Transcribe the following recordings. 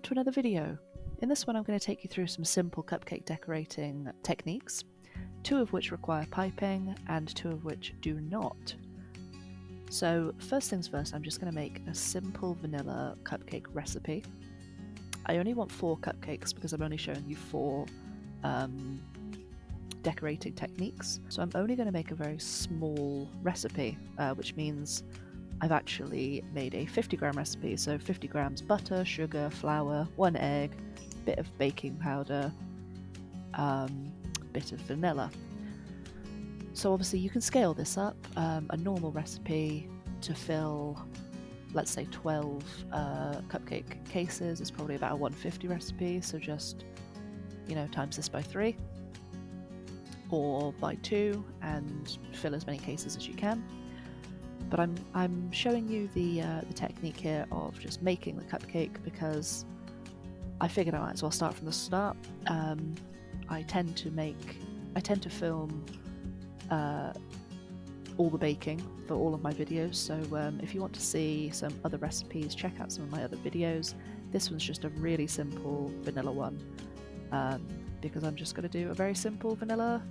to another video. In this one I'm going to take you through some simple cupcake decorating techniques, 2 of which require piping and 2 of which do not. So first things first, I'm just going to make a simple vanilla cupcake recipe. I only want 4 cupcakes because I'm only showing you 4 decorating techniques. So I'm only going to make a very small recipe, which means I've actually made a 50-gram recipe, so 50 grams butter, sugar, flour, 1 egg, bit of baking powder, bit of vanilla. So obviously you can scale this up. A normal recipe to fill, let's say 12 cupcake cases is probably about a 150 recipe, so just, times this by 3 or by 2 and fill as many cases as you can. But I'm showing you the technique here of just making the cupcake because I figured I might as well start from the start. I tend to film all the baking for all of my videos, so if you want to see some other recipes, check out some of my other videos. This one's just a really simple vanilla one, because I'm just going to do a very simple vanilla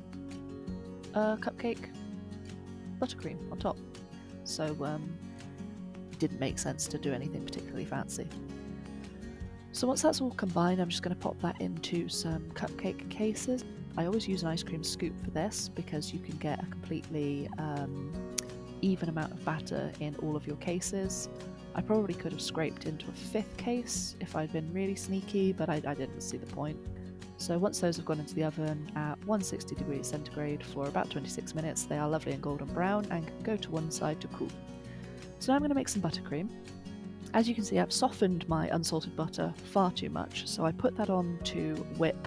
cupcake buttercream on top. So it didn't make sense to do anything particularly fancy. So once that's all combined, I'm just going to pop that into some cupcake cases. I always use an ice cream scoop for this because you can get a completely even amount of batter in all of your cases. I probably could have scraped into a 5th case if I'd been really sneaky, but I didn't see the point. So once those have gone into the oven at 160 degrees centigrade for about 26 minutes, they are lovely and golden brown and can go to one side to cool. So now I'm going to make some buttercream. As you can see, I've softened my unsalted butter far too much, so I put that on to whip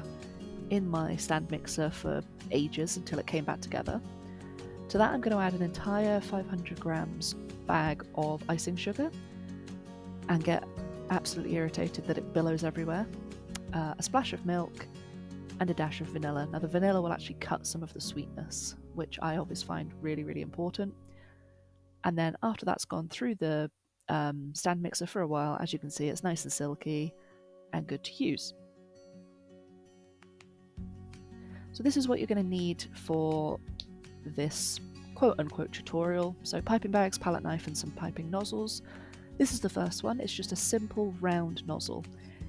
in my stand mixer for ages until it came back together. To that I'm going to add an entire 500 grams bag of icing sugar and get absolutely irritated that it billows everywhere. A splash of milk and a dash of vanilla. Now the vanilla will actually cut some of the sweetness, which I always find really, really important. And then after that's gone through the stand mixer for a while, as you can see, it's nice and silky and good to use. So this is what you're going to need for this quote-unquote tutorial. So piping bags, palette knife and some piping nozzles. This is the first one. It's just a simple round nozzle.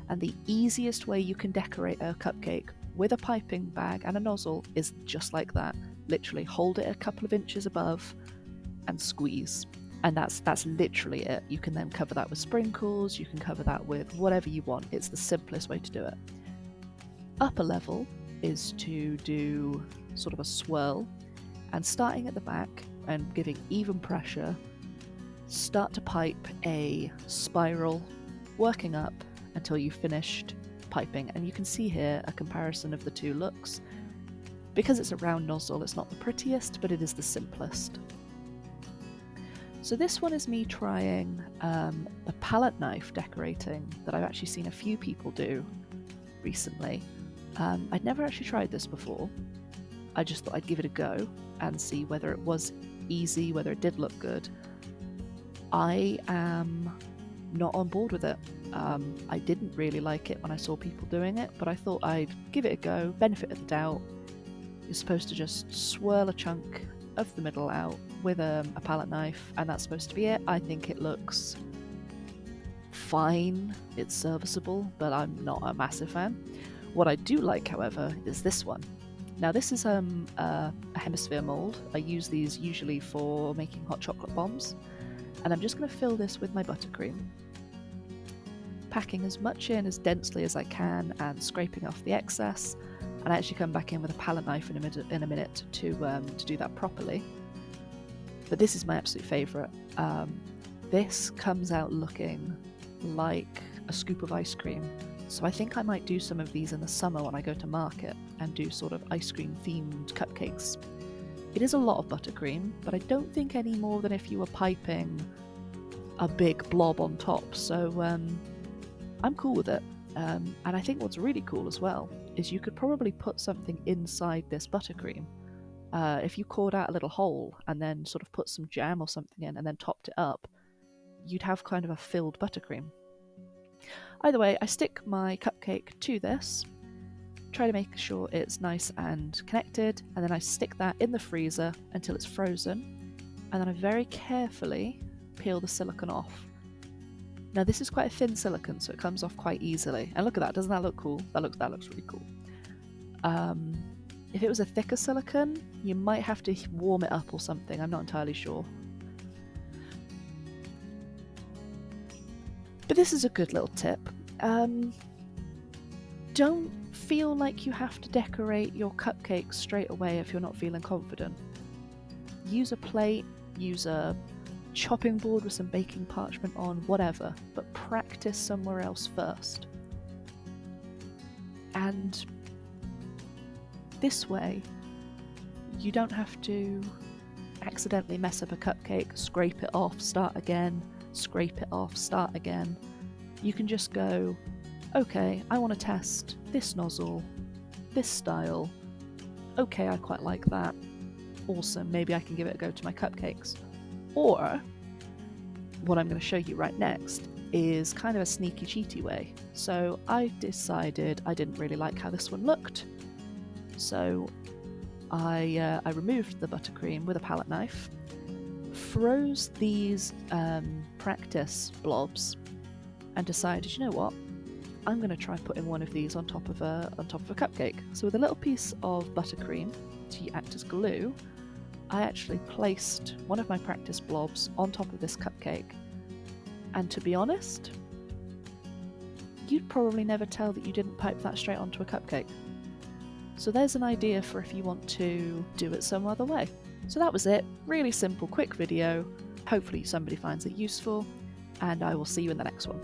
And the easiest way you can decorate a cupcake with a piping bag and a nozzle is just like that. Literally hold it a couple of inches above and squeeze. And that's literally it. You can then cover that with sprinkles, you can cover that with whatever you want. It's the simplest way to do it. Upper level is to do sort of a swirl, and starting at the back and giving even pressure, start to pipe a spiral, working up until you've finished piping. And you can see here a comparison of the 2 looks. Because it's a round nozzle, it's not the prettiest, but it is the simplest. So this one is me trying the palette knife decorating that I've actually seen a few people do recently. I'd never actually tried this before. I just thought I'd give it a go and see whether it was easy, whether it did look good. I am not on board with it. I didn't really like it when I saw people doing it, but I thought I'd give it a go, benefit of the doubt. You're supposed to just swirl a chunk of the middle out with a palette knife, and that's supposed to be it. I think it looks fine, it's serviceable, but I'm not a massive fan. What I do like, however, is this one. Now this is a hemisphere mold. I use these usually for making hot chocolate bombs, and I'm just going to fill this with my buttercream, packing as much in as densely as I can and scraping off the excess. And I actually come back in with a palette knife in a minute to do that properly. But this is my absolute favourite. This comes out looking like a scoop of ice cream. So I think I might do some of these in the summer when I go to market and do sort of ice cream themed cupcakes. It is a lot of buttercream, but I don't think any more than if you were piping a big blob on top. So I'm cool with it. And I think what's really cool as well is you could probably put something inside this buttercream. If you cored out a little hole and then sort of put some jam or something in and then topped it up, you'd have kind of a filled buttercream. Either way, I stick my cupcake to this, try to make sure it's nice and connected, and then I stick that in the freezer until it's frozen, and then I very carefully peel the silicone off. Now this is quite a thin silicone, so it comes off quite easily. And look at that, doesn't that look cool? That looks really cool. If it was a thicker silicone, you might have to warm it up or something, I'm not entirely sure. But this is a good little tip. Don't feel like you have to decorate your cupcakes straight away if you're not feeling confident. Use a plate, use a chopping board with some baking parchment on, whatever, but practice somewhere else first. And this way, you don't have to accidentally mess up a cupcake, scrape it off, start again, scrape it off, start again. You can just go, okay, I want to test this nozzle, this style. Okay, I quite like that. Awesome, maybe I can give it a go to my cupcakes. Or, what I'm going to show you right next is kind of a sneaky cheaty way. So I decided I didn't really like how this one looked. So I removed the buttercream with a palette knife, froze these practice blobs, and decided, you know what, I'm going to try putting one of these on top of a cupcake. So with a little piece of buttercream to act as glue, I actually placed one of my practice blobs on top of this cupcake. And to be honest, you'd probably never tell that you didn't pipe that straight onto a cupcake. So there's an idea for if you want to do it some other way. So that was it. Really simple, quick video. Hopefully somebody finds it useful, and I will see you in the next one.